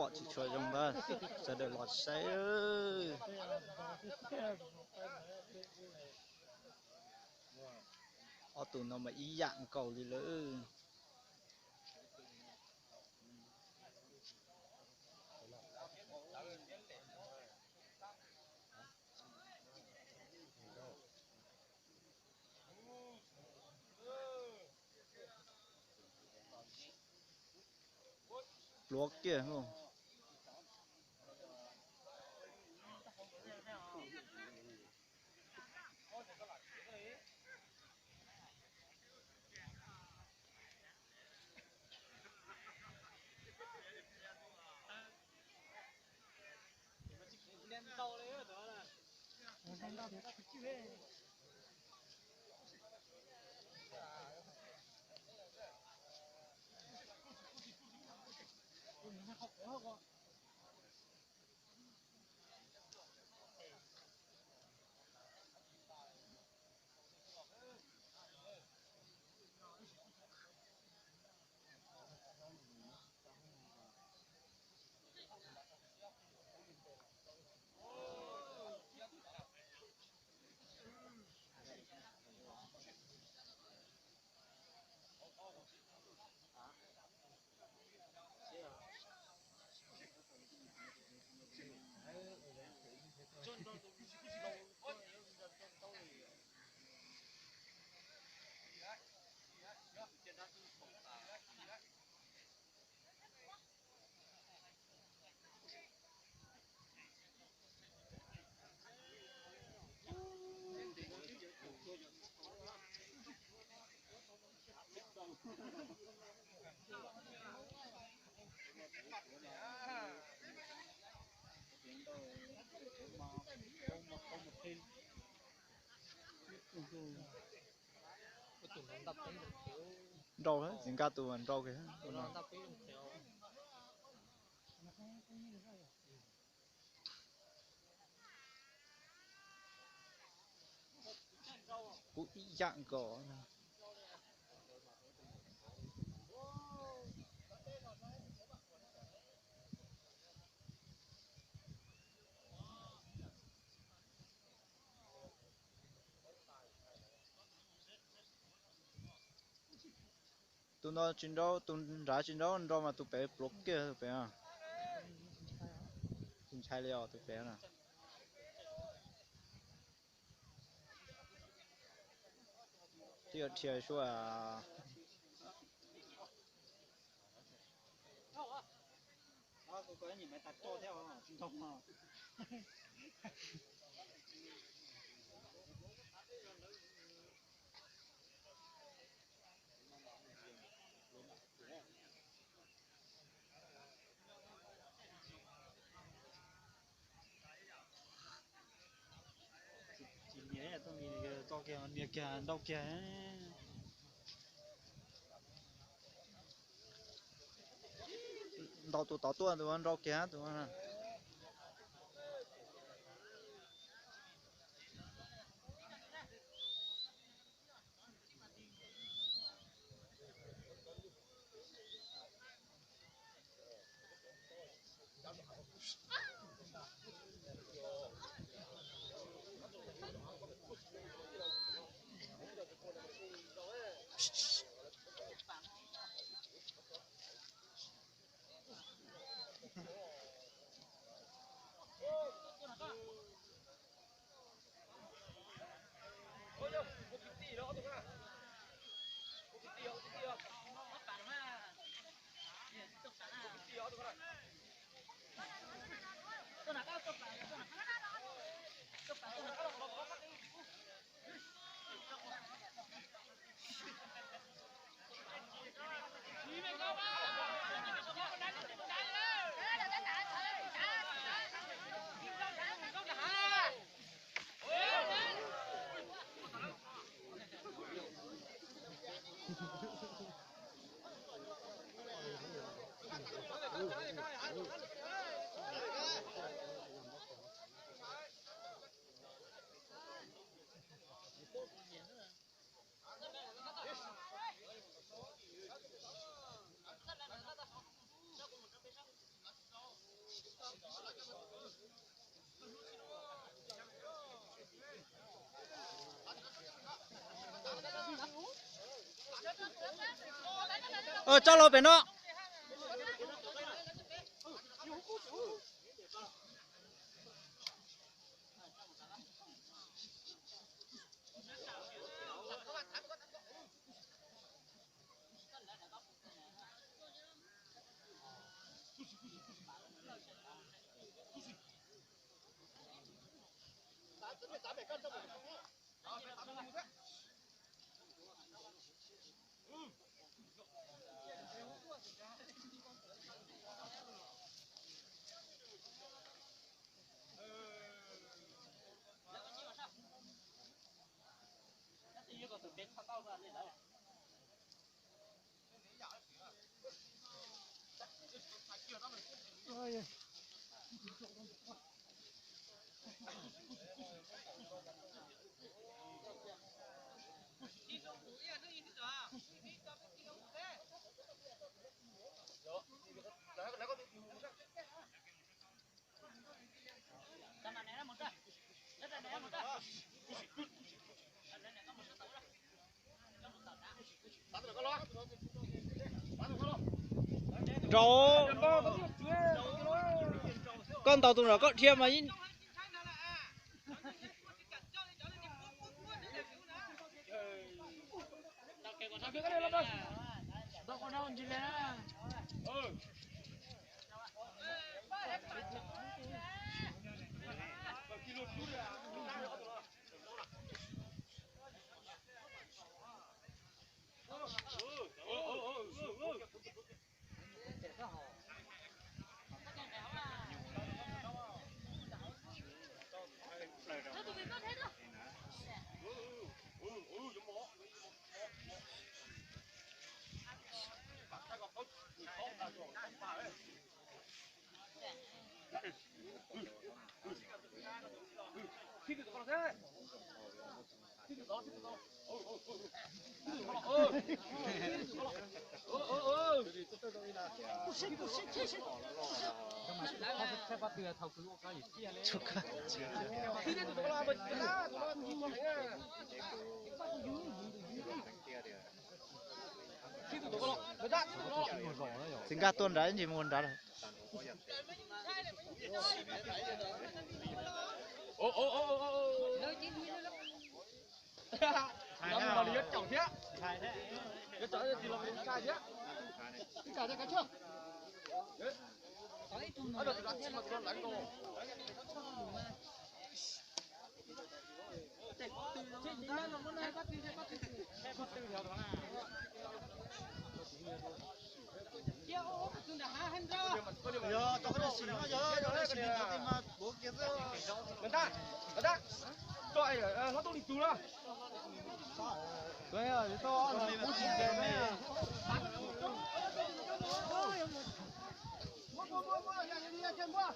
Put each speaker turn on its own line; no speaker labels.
bỏ chỉ cho trong đó sẽ để lọt xe ơi ở tụi nó mà ý dạng cầu gì nữa luộc kia không rau hết dính cả tụi mình rau kìa tụi nó cũng ý dạng cỏ tụi nó chín rau tụi ra chín rau rau mà tụi bé block kia tụi bé à tụi chai leo tụi bé nè thì thì số à
có nhìn mấy tạt cho theo không mà chỉ nhớ là tôi nhìn to kìa nhiều kìa đâu kìa
rau tụi tao tụi nó rau kia tụi nó cho lo bên nó trâu con tàu tụi nó có thiêm mà in xin cả tuần đấy chỉ muốn đó là
Năm mà đi chậu thế. Cái chậu thì làm cái thế. Cái thế cái chưa? Ở đâu đặt chim mà con đánh đồ.
giờ cho cái xì nó giờ cái xì nó mà buộc kia thôi
Người ta. Trời ơi, nó tôi đi tù đó.
đấy rồi to là bút gì về này
Mua, nhà đi chân qua.